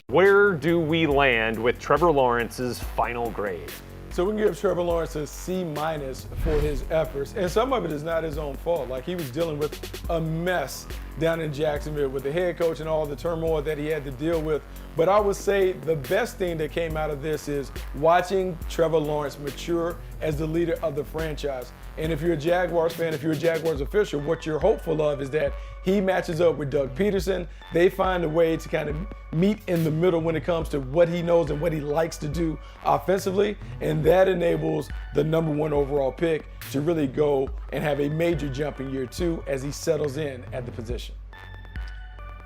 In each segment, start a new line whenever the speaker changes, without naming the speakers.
Where do we land with Trevor Lawrence's final grade?
So we can give Trevor Lawrence a C- for his efforts. And some of it is not his own fault. Like, he was dealing with a mess down in Jacksonville with the head coach and all the turmoil that he had to deal with. But I would say the best thing that came out of this is watching Trevor Lawrence mature as the leader of the franchise. And if you're a Jaguars fan, if you're a Jaguars official, what you're hopeful of is that he matches up with Doug Peterson. They find a way to kind of meet in the middle when it comes to what he knows and what he likes to do offensively. And that enables the #1 overall pick to really go and have a major jump in year 2 as he settles in at the position.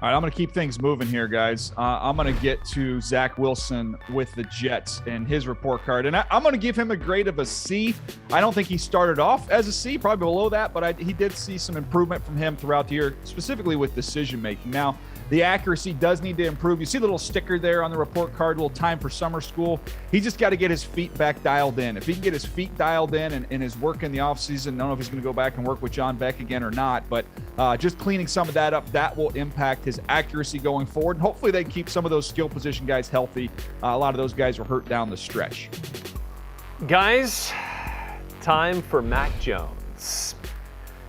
All right, I'm going to keep things moving here, guys. I'm going to get to Zach Wilson with the Jets and his report card. And I'm going to give him a grade of a C. I don't think he started off as a C, probably below that, but he did see some improvement from him throughout the year, specifically with decision-making. Now, the accuracy does need to improve. You see the little sticker there on the report card, a little time for summer school. He just got to get his feet back dialed in. If he can get his feet dialed in and his work in the offseason, I don't know if he's going to go back and work with John Beck again or not, but just cleaning some of that up, that will impact his accuracy going forward. And hopefully they keep some of those skill position guys healthy. A lot of those guys were hurt down the stretch.
Guys, time for Mac Jones.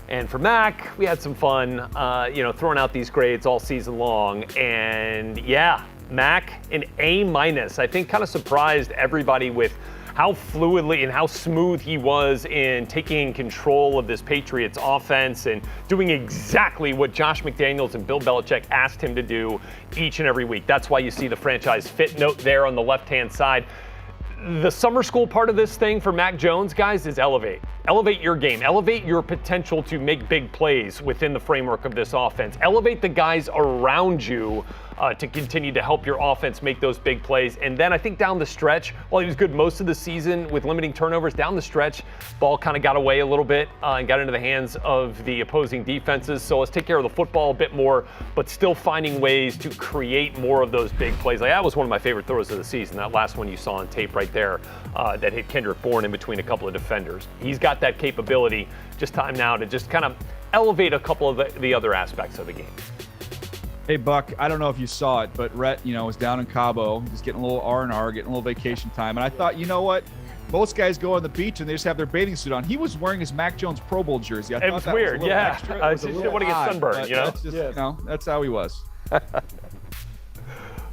And for Mac, we had some fun, throwing out these grades all season long. And yeah, Mac, an A-. I think kind of surprised everybody with how fluidly and how smooth he was in taking control of this Patriots offense and doing exactly what Josh McDaniels and Bill Belichick asked him to do each and every week. That's why you see the franchise fit note there on the left-hand side. The summer school part of this thing for Mac Jones, guys, is elevate. Elevate your game. Elevate your potential to make big plays within the framework of this offense. Elevate the guys around you to continue to help your offense make those big plays. And then I think down the stretch, while he was good most of the season with limiting turnovers, down the stretch, ball kind of got away a little bit and got into the hands of the opposing defenses. So let's take care of the football a bit more, but still finding ways to create more of those big plays. Like, that was one of my favorite throws of the season, that last one you saw on tape right there that hit Kendrick Bourne in between a couple of defenders. He's got that capability. Just time now to just kind of elevate a couple of the other aspects of the game.
Hey, Buck, I don't know if you saw it, but Rhett, was down in Cabo, just getting a little R&R, getting a little vacation time. And I thought, you know what? Most guys go on the beach and they just have their bathing suit on. He was wearing his Mac Jones Pro Bowl jersey. I thought
it was
that
weird,
was a little
yeah.
extra.
I just didn't want to get sunburned,
That's just, that's how he was.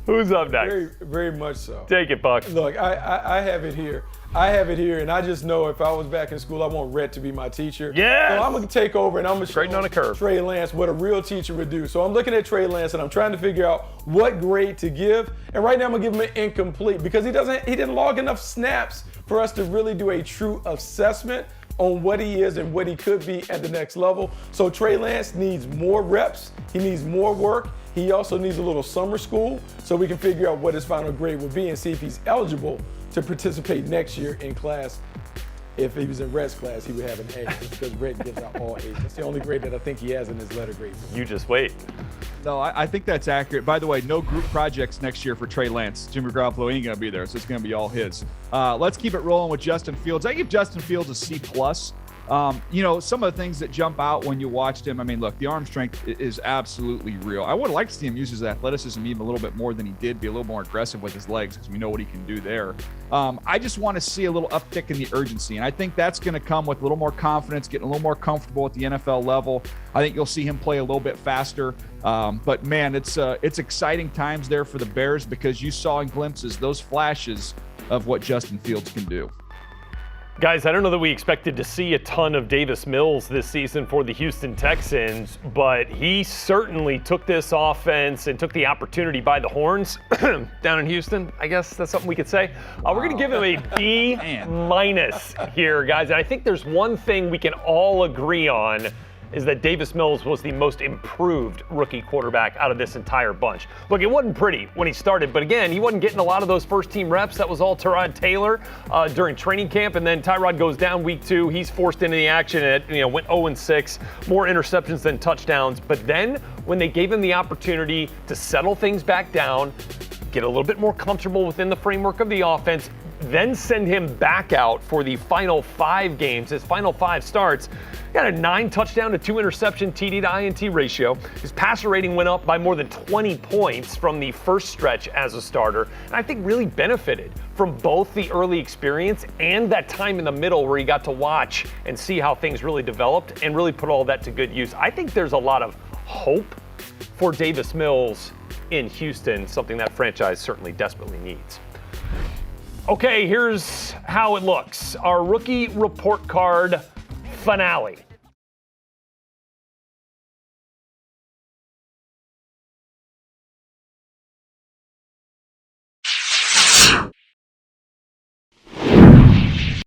Who's up next?
Very, very much so.
Take it, Buck.
Look, I have it here. I have it here, and I just know if I was back in school, I want Rhett to be my teacher.
Yes!
So I'm going to take over, and I'm going to
Straighten on a curve.
Trey Lance what a real teacher would do. So I'm looking at Trey Lance, and I'm trying to figure out what grade to give. And right now I'm going to give him an incomplete because he didn't log enough snaps for us to really do a true assessment on what he is and what he could be at the next level. So Trey Lance needs more reps. He needs more work. He also needs a little summer school so we can figure out what his final grade will be and see if he's eligible to participate next year in class. If he was in Rhett's class, he would have an A because Rhett gives out all A's. That's the only grade that I think he has in his letter grade.
You just wait.
No, I think that's accurate. By the way, no group projects next year for Trey Lance. Jimmy Garoppolo ain't going to be there, so it's going to be all his. Let's keep it rolling with Justin Fields. I give Justin Fields a C+. Some of the things that jump out when you watched him, look, the arm strength is absolutely real. I would like to see him use his athleticism even a little bit more than he did, be a little more aggressive with his legs because we know what he can do there. I just want to see a little uptick in the urgency, and I think that's going to come with a little more confidence, getting a little more comfortable at the NFL level. I think you'll see him play a little bit faster. But, man, it's exciting times there for the Bears because you saw in glimpses those flashes of what Justin Fields can do.
Guys, I don't know that we expected to see a ton of Davis Mills this season for the Houston Texans, but he certainly took this offense and took the opportunity by the horns down in Houston. I guess that's something we could say. We're going to give him a B- here, guys. And I think there's one thing we can all agree on is that Davis Mills was the most improved rookie quarterback out of this entire bunch. Look, it wasn't pretty when he started, but again, he wasn't getting a lot of those first-team reps. That was all Tyrod Taylor during training camp, and then Tyrod goes down week 2. He's forced into the action and went 0-6, more interceptions than touchdowns. But then when they gave him the opportunity to settle things back down, get a little bit more comfortable within the framework of the offense, then send him back out for the final 5 games. His final 5 starts, he got a 9 touchdown to 2 interception TD to INT ratio. His passer rating went up by more than 20 points from the first stretch as a starter, and I think really benefited from both the early experience and that time in the middle where he got to watch and see how things really developed and really put all that to good use. I think there's a lot of hope for Davis Mills in Houston, something that franchise certainly desperately needs. Okay, here's how it looks. Our rookie report card finale.